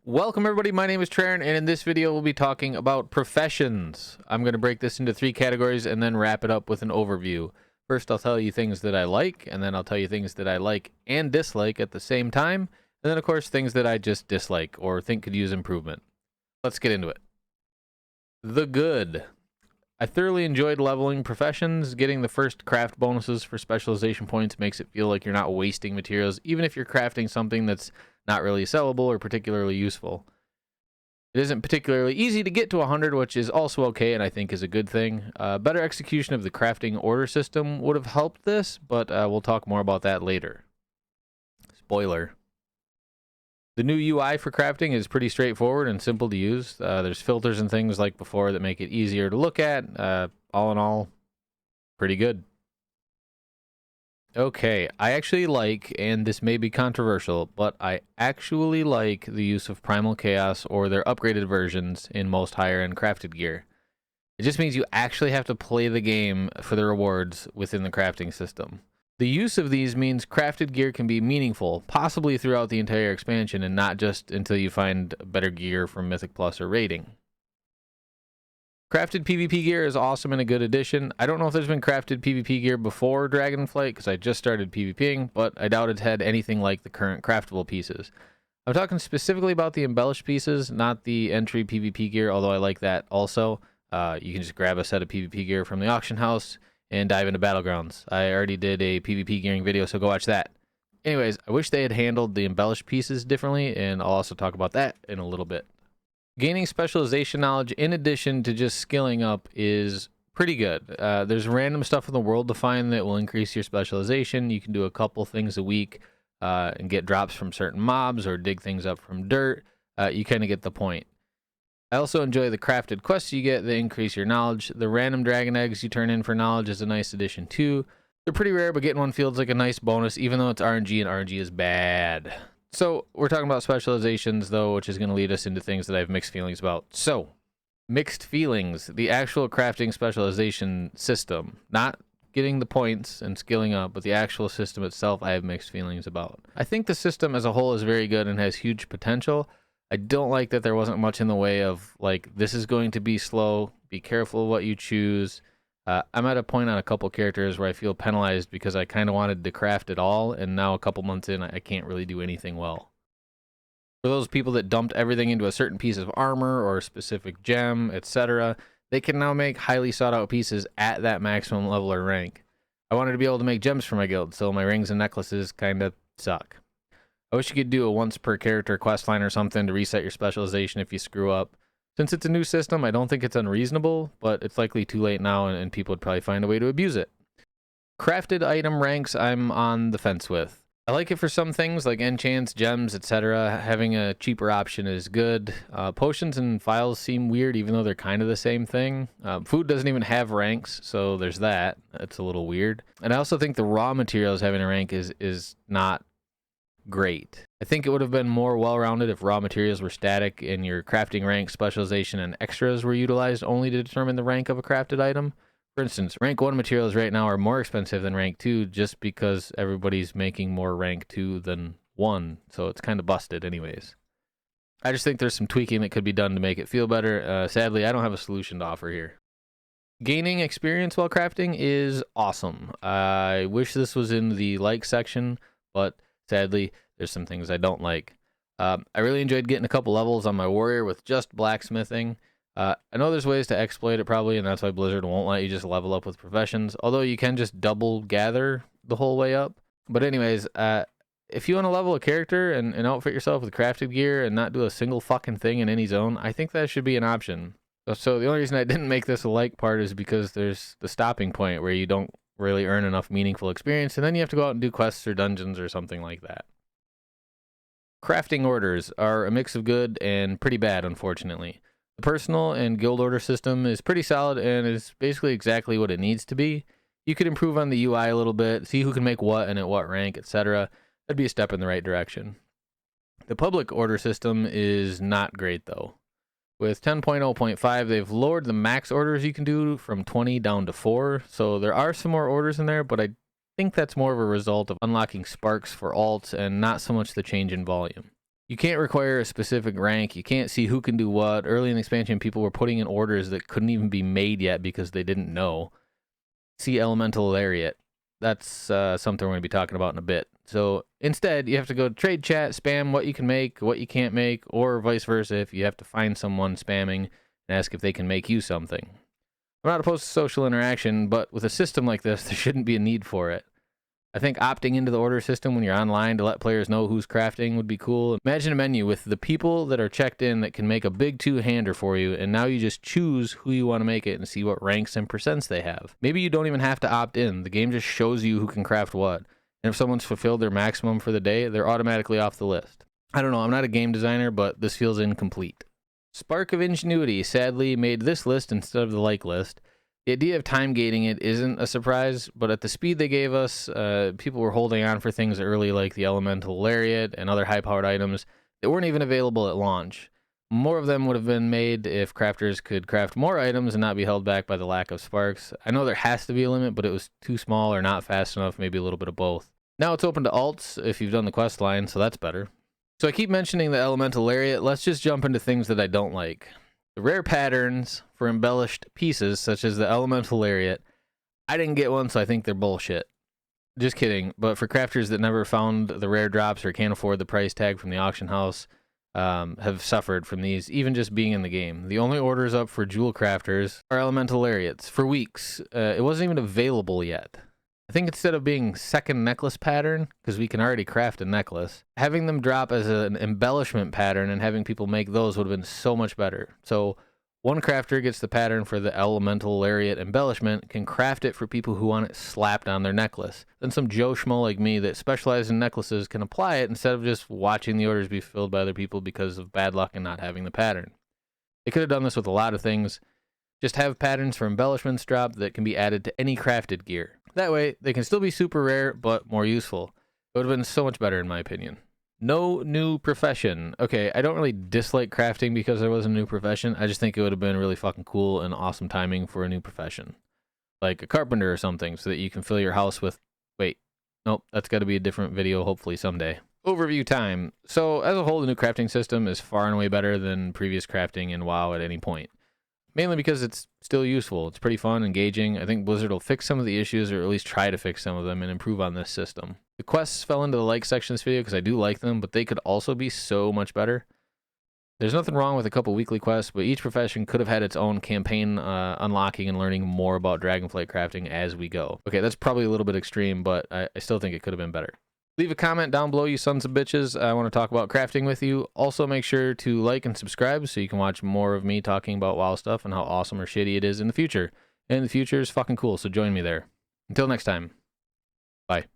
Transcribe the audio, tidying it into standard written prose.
Welcome everybody, my name is Traren, and in this video we'll be talking about professions. I'm going to break this into 3 categories and then wrap it up with an overview. First I'll tell you things that I like, and then I'll tell you things that I like and dislike at the same time, and then of course things that I just dislike or think could use improvement. Let's get into it. The good. I thoroughly enjoyed leveling professions. Getting the first craft bonuses for specialization points makes it feel like you're not wasting materials, even if you're crafting something that's not really sellable or particularly useful. It isn't particularly easy to get to 100, which is also okay and I think is a good thing. Better execution of the crafting order system would have helped this, but we'll talk more about that later. Spoiler. The new UI for crafting is pretty straightforward and simple to use. There's filters and things like before that make it easier to look at. All in all, pretty good. Okay, I actually like, and this may be controversial, but I actually like the use of Primal Chaos or their upgraded versions in most higher-end crafted gear. It just means you actually have to play the game for the rewards within the crafting system. The use of these means crafted gear can be meaningful, possibly throughout the entire expansion and not just until you find better gear from Mythic Plus or raiding. Crafted PvP gear is awesome and a good addition. I don't know if there's been crafted PvP gear before Dragonflight because I just started PvPing, but I doubt it's had anything like the current craftable pieces. I'm talking specifically about the embellished pieces, not the entry PvP gear, although I like that also. You can just grab a set of PvP gear from the auction house and dive into Battlegrounds. I already did a PvP gearing video, so go watch that. Anyways, I wish they had handled the embellished pieces differently, and I'll also talk about that in a little bit. Gaining specialization knowledge in addition to just skilling up is pretty good. There's random stuff in the world to find that will increase your specialization. You can do a couple things a week and get drops from certain mobs or dig things up from dirt. You kind of get the point. I also enjoy the crafted quests you get that increase your knowledge. The random dragon eggs you turn in for knowledge is a nice addition too. They're pretty rare, but getting one feels like a nice bonus, even though it's RNG, and RNG is bad. So we're talking about specializations though, which is going to lead us into things that I have mixed feelings about. So, mixed feelings. The actual crafting specialization system. Not getting the points and skilling up, but the actual system itself I have mixed feelings about. I think the system as a whole is very good and has huge potential. I don't like that there wasn't much in the way of, like, this is going to be slow, be careful of what you choose. I'm at a point on a couple characters where I feel penalized because I kind of wanted to craft it all, and now a couple months in, I can't really do anything well. For those people that dumped everything into a certain piece of armor or a specific gem, etc., they can now make highly sought out pieces at that maximum level or rank. I wanted to be able to make gems for my guild, so my rings and necklaces kind of suck. I wish you could do a once per character quest line or something to reset your specialization if you screw up. Since it's a new system, I don't think it's unreasonable, but it's likely too late now and people would probably find a way to abuse it. Crafted item ranks, I'm on the fence with. I like it for some things like enchants, gems, etc. Having a cheaper option is good. Potions and files seem weird even though they're kind of the same thing. Food doesn't even have ranks, so there's that. It's a little weird. And I also think the raw materials having a rank is not great. I think it would have been more well-rounded if raw materials were static and your crafting rank, specialization, and extras were utilized only to determine the rank of a crafted item. For instance, rank 1 materials right now are more expensive than rank 2 just because everybody's making more rank 2 than 1, so it's kind of busted anyways. I just think there's some tweaking that could be done to make it feel better. Sadly, I don't have a solution to offer here. Gaining experience while crafting is awesome. I wish this was in the like section, but sadly, there's some things I don't like. I really enjoyed getting a couple levels on my warrior with just blacksmithing. I know there's ways to exploit it probably, and that's why Blizzard won't let you just level up with professions, although you can just double gather the whole way up. But anyways, if you want to level a character and outfit yourself with crafted gear and not do a single fucking thing in any zone, I think that should be an option. So the only reason I didn't make this a like part is because there's the stopping point where you don't really earn enough meaningful experience, and then you have to go out and do quests or dungeons or something like that. Crafting orders are a mix of good and pretty bad, unfortunately. The personal and guild order system is pretty solid and is basically exactly what it needs to be. You could improve on the UI a little bit, see who can make what and at what rank, etc. That'd be a step in the right direction. The public order system is not great though. With 10.0.5, they've lowered the max orders you can do from 20 down to 4, so there are some more orders in there, but I think that's more of a result of unlocking sparks for alts and not so much the change in volume. You can't require a specific rank. You can't see who can do what. Early in the expansion, people were putting in orders that couldn't even be made yet because they didn't know. See Elemental Lariat. That's something we're going to be talking about in a bit. So instead, you have to go to trade chat, spam what you can make, what you can't make, or vice versa if you have to find someone spamming and ask if they can make you something. I'm not opposed to social interaction, but with a system like this, there shouldn't be a need for it. I think opting into the order system when you're online to let players know who's crafting would be cool. Imagine a menu with the people that are checked in that can make a big two-hander for you, and now you just choose who you want to make it and see what ranks and percents they have. Maybe you don't even have to opt in. The game just shows you who can craft what. And if someone's fulfilled their maximum for the day, they're automatically off the list. I don't know, I'm not a game designer, but this feels incomplete. Spark of Ingenuity sadly made this list instead of the like list. The idea of time gating it isn't a surprise, but at the speed they gave us, people were holding on for things early like the Elemental Lariat and other high-powered items that weren't even available at launch. More of them would have been made if crafters could craft more items and not be held back by the lack of sparks. I know there has to be a limit, but it was too small or not fast enough, maybe a little bit of both. Now it's open to alts if you've done the quest line, so that's better. So I keep mentioning the Elemental Lariat. Let's just jump into things that I don't like. The rare patterns for embellished pieces, such as the Elemental Lariat, I didn't get one, so I think they're bullshit. Just kidding, but for crafters that never found the rare drops or can't afford the price tag from the auction house, have suffered from these, even just being in the game. The only orders up for jewel crafters are Elemental Lariats. For weeks, it wasn't even available yet. I think instead of being second necklace pattern, because we can already craft a necklace, having them drop as an embellishment pattern and having people make those would have been so much better. So one crafter gets the pattern for the Elemental Lariat embellishment, can craft it for people who want it slapped on their necklace. Then some Joe Schmo like me that specializes in necklaces can apply it instead of just watching the orders be filled by other people because of bad luck and not having the pattern. They could have done this with a lot of things. Just have patterns for embellishments drop that can be added to any crafted gear. That way, they can still be super rare, but more useful. It would have been so much better in my opinion. No new profession. Okay, I don't really dislike crafting because there was a new profession. I just think it would have been really fucking cool and awesome timing for a new profession. Like a carpenter or something, so that you can fill your house with... Wait, nope, that's got to be a different video hopefully someday. Overview time. So, as a whole, the new crafting system is far and away better than previous crafting in WoW at any point. Mainly because it's still useful. It's pretty fun, engaging. I think Blizzard will fix some of the issues, or at least try to fix some of them, and improve on this system. The quests fell into the like section of this video because I do like them, but they could also be so much better. There's nothing wrong with a couple weekly quests, but each profession could have had its own campaign unlocking and learning more about dragonflight crafting as we go. Okay, that's probably a little bit extreme, but I still think it could have been better. Leave a comment down below, you sons of bitches. I want to talk about crafting with you. Also, make sure to like and subscribe so you can watch more of me talking about WoW stuff and how awesome or shitty it is in the future. And the future is fucking cool, so join me there. Until next time, bye.